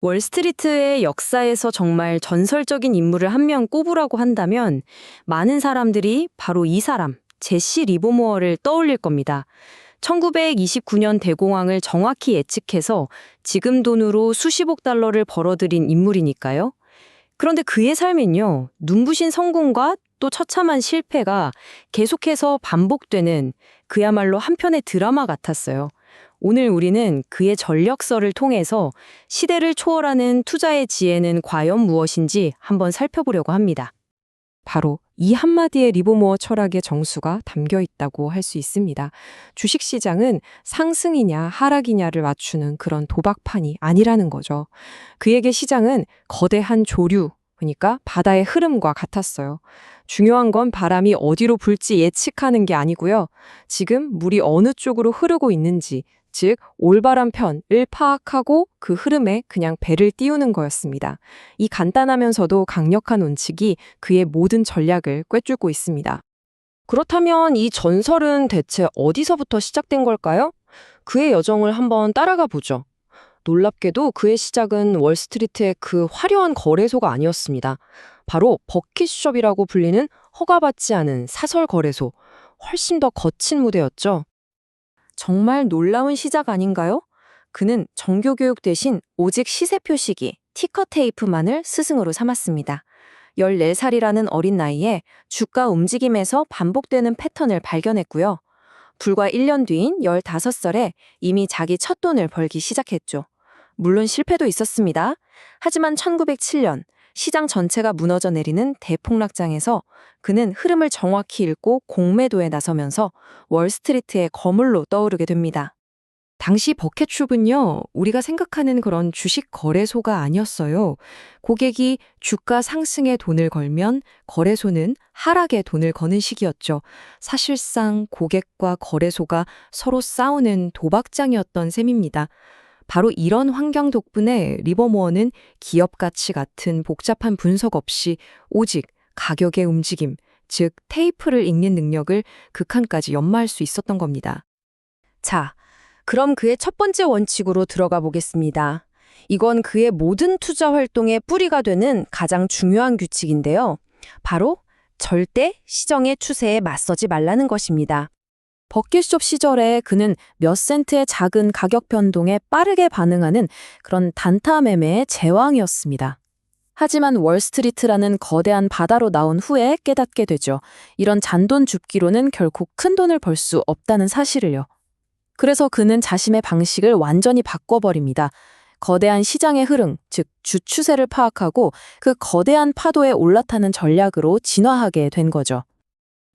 월스트리트의 역사에서 정말 전설적인 인물을 한 명 꼽으라고 한다면 많은 사람들이 바로 이 사람, 제시 리버모어를 떠올릴 겁니다. 1929년 대공황을 정확히 예측해서 지금 돈으로 수십억 달러를 벌어들인 인물이니까요. 그런데 그의 삶은요, 눈부신 성공과 또 처참한 실패가 계속해서 반복되는 그야말로 한편의 드라마 같았어요. 오늘 우리는 그의 전력서를 통해서 시대를 초월하는 투자의 지혜는 과연 무엇인지 한번 살펴보려고 합니다. 바로 이 한마디의 리버모어 철학의 정수가 담겨 있다고 할 수 있습니다. 주식시장은 상승이냐 하락이냐를 맞추는 그런 도박판이 아니라는 거죠. 그에게 시장은 거대한 조류, 그러니까 바다의 흐름과 같았어요. 중요한 건 바람이 어디로 불지 예측하는 게 아니고요. 지금 물이 어느 쪽으로 흐르고 있는지, 즉 올바른 편을 파악하고 그 흐름에 그냥 배를 띄우는 거였습니다. 이 간단하면서도 강력한 원칙이 그의 모든 전략을 꿰뚫고 있습니다. 그렇다면 이 전설은 대체 어디서부터 시작된 걸까요? 그의 여정을 한번 따라가 보죠. 놀랍게도 그의 시작은 월스트리트의 그 화려한 거래소가 아니었습니다. 바로 버킷숍이라고 불리는 허가받지 않은 사설 거래소, 훨씬 더 거친 무대였죠. 정말 놀라운 시작 아닌가요? 그는 정규교육 대신 오직 시세 표시기, 티커 테이프만을 스승으로 삼았습니다. 14살이라는 어린 나이에 주가 움직임에서 반복되는 패턴을 발견했고요. 불과 1년 뒤인 15살에 이미 자기 첫 돈을 벌기 시작했죠. 물론 실패도 있었습니다. 하지만 1907년 시장 전체가 무너져 내리는 대폭락장에서 그는 흐름을 정확히 읽고 공매도에 나서면서 월스트리트의 거물로 떠오르게 됩니다. 당시 버켓숍은요, 우리가 생각하는 그런 주식 거래소가 아니었어요. 고객이 주가 상승에 돈을 걸면 거래소는 하락에 돈을 거는 식이었죠. 사실상 고객과 거래소가 서로 싸우는 도박장이었던 셈입니다. 바로 이런 환경 덕분에 리버모어는 기업 가치 같은 복잡한 분석 없이 오직 가격의 움직임, 즉 테이프를 읽는 능력을 극한까지 연마할 수 있었던 겁니다. 자, 그럼 그의 첫 번째 원칙으로 들어가 보겠습니다. 이건 그의 모든 투자 활동의 뿌리가 되는 가장 중요한 규칙인데요. 바로 절대 시장의 추세에 맞서지 말라는 것입니다. 버킷숍 시절에 그는 몇 센트의 작은 가격 변동에 빠르게 반응하는 그런 단타 매매의 제왕이었습니다. 하지만 월스트리트라는 거대한 바다로 나온 후에 깨닫게 되죠. 이런 잔돈 줍기로는 결코 큰 돈을 벌 수 없다는 사실을요. 그래서 그는 자신의 방식을 완전히 바꿔버립니다. 거대한 시장의 흐름, 즉 주추세를 파악하고 그 거대한 파도에 올라타는 전략으로 진화하게 된 거죠.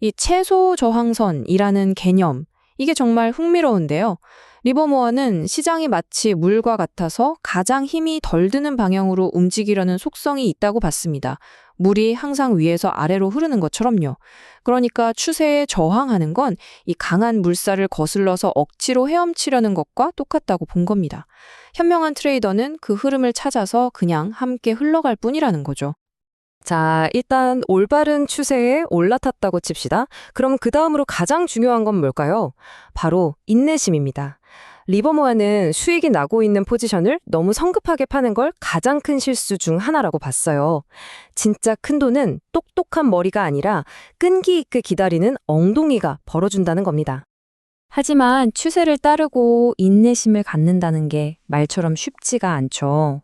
이 최소 저항선이라는 개념, 이게 정말 흥미로운데요. 리버모어는 시장이 마치 물과 같아서 가장 힘이 덜 드는 방향으로 움직이려는 속성이 있다고 봤습니다. 물이 항상 위에서 아래로 흐르는 것처럼요. 그러니까 추세에 저항하는 건 이 강한 물살을 거슬러서 억지로 헤엄치려는 것과 똑같다고 본 겁니다. 현명한 트레이더는 그 흐름을 찾아서 그냥 함께 흘러갈 뿐이라는 거죠. 자, 일단 올바른 추세에 올라탔다고 칩시다. 그럼 그 다음으로 가장 중요한 건 뭘까요? 바로 인내심입니다. 리버모어는 수익이 나고 있는 포지션을 너무 성급하게 파는 걸 가장 큰 실수 중 하나라고 봤어요. 진짜 큰 돈은 똑똑한 머리가 아니라 끈기 있게 기다리는 엉덩이가 벌어준다는 겁니다. 하지만 추세를 따르고 인내심을 갖는다는 게 말처럼 쉽지가 않죠.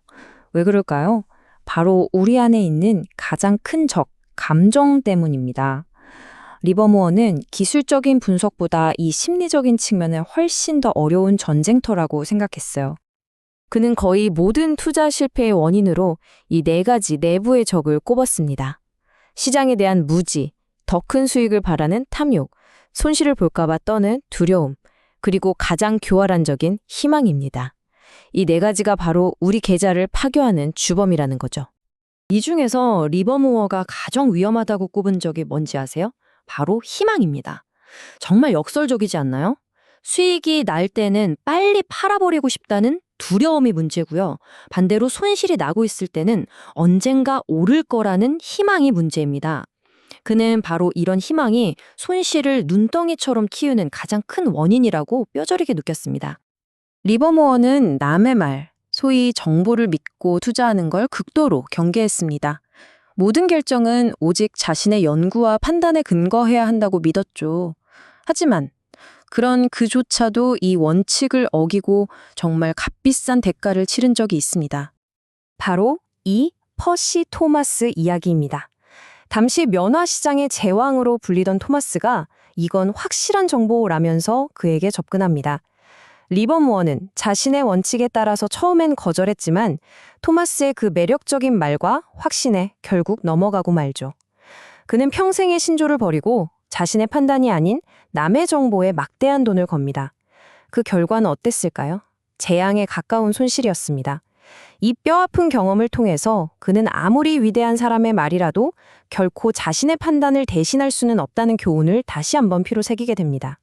왜 그럴까요? 바로 우리 안에 있는 가장 큰 적, 감정 때문입니다. 리버모어는 기술적인 분석보다 이 심리적인 측면을 훨씬 더 어려운 전쟁터라고 생각했어요. 그는 거의 모든 투자 실패의 원인으로 이 4가지 내부의 적을 꼽았습니다. 시장에 대한 무지, 더 큰 수익을 바라는 탐욕, 손실을 볼까봐 떠는 두려움, 그리고 가장 교활한적인 희망입니다. 이 4가지가 바로 우리 계좌를 파괴하는 주범이라는 거죠. 이 중에서 리버모어가 가장 위험하다고 꼽은 적이 뭔지 아세요? 바로 희망입니다. 정말 역설적이지 않나요? 수익이 날 때는 빨리 팔아버리고 싶다는 두려움이 문제고요. 반대로 손실이 나고 있을 때는 언젠가 오를 거라는 희망이 문제입니다. 그는 바로 이런 희망이 손실을 눈덩이처럼 키우는 가장 큰 원인이라고 뼈저리게 느꼈습니다. 리버모어는 남의 말, 소위 정보를 믿고 투자하는 걸 극도로 경계했습니다. 모든 결정은 오직 자신의 연구와 판단에 근거해야 한다고 믿었죠. 하지만 그런 그조차도 이 원칙을 어기고 정말 값비싼 대가를 치른 적이 있습니다. 바로 이 퍼시 토마스 이야기입니다. 당시 면화 시장의 제왕으로 불리던 토마스가 이건 확실한 정보라면서 그에게 접근합니다. 리버무어는 자신의 원칙에 따라서 처음엔 거절했지만 토마스의 그 매력적인 말과 확신에 결국 넘어가고 말죠. 그는 평생의 신조를 버리고 자신의 판단이 아닌 남의 정보에 막대한 돈을 겁니다. 그 결과는 어땠을까요? 재앙에 가까운 손실이었습니다. 이 뼈아픈 경험을 통해서 그는 아무리 위대한 사람의 말이라도 결코 자신의 판단을 대신할 수는 없다는 교훈을 다시 한번 피로 새기게 됩니다.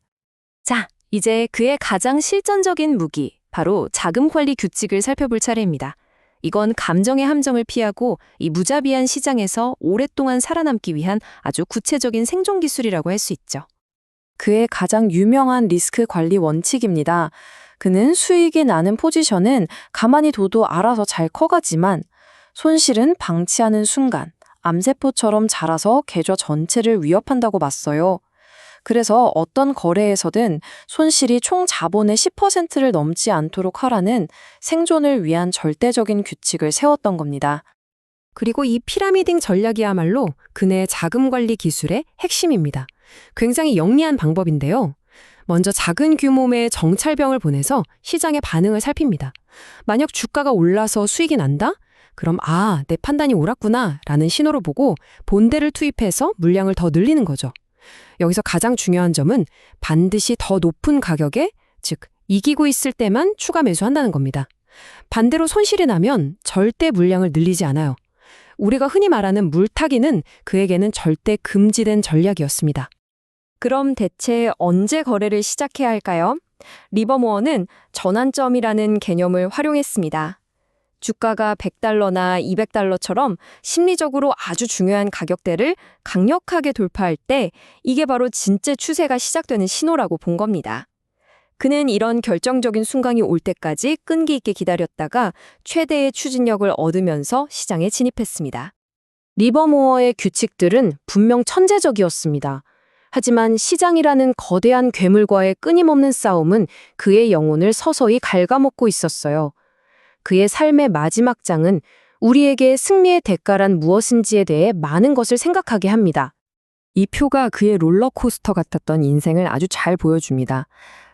자, 이제 그의 가장 실전적인 무기, 바로 자금 관리 규칙을 살펴볼 차례입니다. 이건 감정의 함정을 피하고 이 무자비한 시장에서 오랫동안 살아남기 위한 아주 구체적인 생존 기술이라고 할 수 있죠. 그의 가장 유명한 리스크 관리 원칙입니다. 그는 수익이 나는 포지션은 가만히 둬도 알아서 잘 커가지만 손실은 방치하는 순간 암세포처럼 자라서 계좌 전체를 위협한다고 봤어요. 그래서 어떤 거래에서든 손실이 총 자본의 10%를 넘지 않도록 하라는 생존을 위한 절대적인 규칙을 세웠던 겁니다. 그리고 이 피라미딩 전략이야말로 그의 자금 관리 기술의 핵심입니다. 굉장히 영리한 방법인데요. 먼저 작은 규모의 정찰병을 보내서 시장의 반응을 살핍니다. 만약 주가가 올라서 수익이 난다? 그럼 내 판단이 옳았구나 라는 신호를 보고 본대를 투입해서 물량을 더 늘리는 거죠. 여기서 가장 중요한 점은 반드시 더 높은 가격에, 즉 이기고 있을 때만 추가 매수한다는 겁니다. 반대로 손실이 나면 절대 물량을 늘리지 않아요. 우리가 흔히 말하는 물타기는 그에게는 절대 금지된 전략이었습니다. 그럼 대체 언제 거래를 시작해야 할까요? 리버모어는 전환점이라는 개념을 활용했습니다. 주가가 $100나 $200처럼 심리적으로 아주 중요한 가격대를 강력하게 돌파할 때 이게 바로 진짜 추세가 시작되는 신호라고 본 겁니다. 그는 이런 결정적인 순간이 올 때까지 끈기 있게 기다렸다가 최대의 추진력을 얻으면서 시장에 진입했습니다. 리버모어의 규칙들은 분명 천재적이었습니다. 하지만 시장이라는 거대한 괴물과의 끊임없는 싸움은 그의 영혼을 서서히 갉아먹고 있었어요. 그의 삶의 마지막 장은 우리에게 승리의 대가란 무엇인지에 대해 많은 것을 생각하게 합니다. 이 표가 그의 롤러코스터 같았던 인생을 아주 잘 보여줍니다.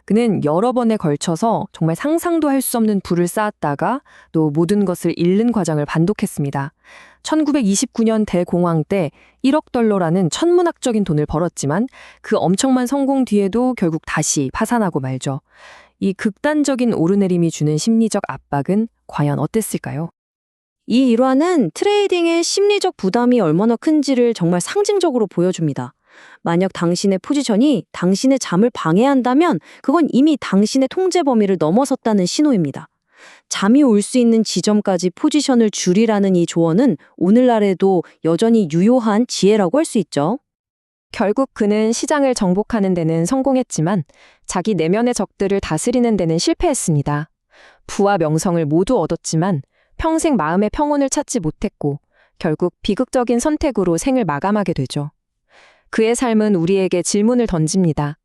그는 여러 번에 걸쳐서 정말 상상도 할 수 없는 부를 쌓았다가 또 모든 것을 잃는 과정을 반복했습니다. 1929년 대공황 때 $1억 천문학적인 돈을 벌었지만 그 엄청난 성공 뒤에도 결국 다시 파산하고 말죠. 이 극단적인 오르내림이 주는 심리적 압박은 과연 어땠을까요? 이 일화는 트레이딩의 심리적 부담이 얼마나 큰지를 정말 상징적으로 보여줍니다. 만약 당신의 포지션이 당신의 잠을 방해한다면 그건 이미 당신의 통제 범위를 넘어섰다는 신호입니다. 잠이 올 수 있는 지점까지 포지션을 줄이라는 이 조언은 오늘날에도 여전히 유효한 지혜라고 할 수 있죠. 결국 그는 시장을 정복하는 데는 성공했지만 자기 내면의 적들을 다스리는 데는 실패했습니다. 부와 명성을 모두 얻었지만 평생 마음의 평온을 찾지 못했고 결국 비극적인 선택으로 생을 마감하게 되죠. 그의 삶은 우리에게 질문을 던집니다.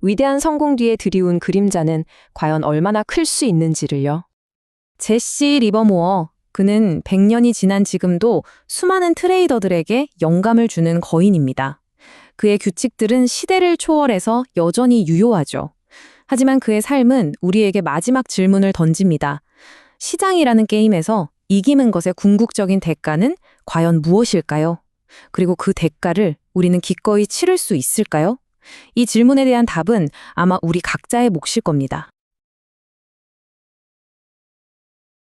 위대한 성공 뒤에 드리운 그림자는 과연 얼마나 클 수 있는지를요. 제시 리버모어, 그는 100년이 지난 지금도 수많은 트레이더들에게 영감을 주는 거인입니다. 그의 규칙들은 시대를 초월해서 여전히 유효하죠. 하지만 그의 삶은 우리에게 마지막 질문을 던집니다. 시장이라는 게임에서 이기는 것의 궁극적인 대가는 과연 무엇일까요? 그리고 그 대가를 우리는 기꺼이 치를 수 있을까요? 이 질문에 대한 답은 아마 우리 각자의 몫일 겁니다.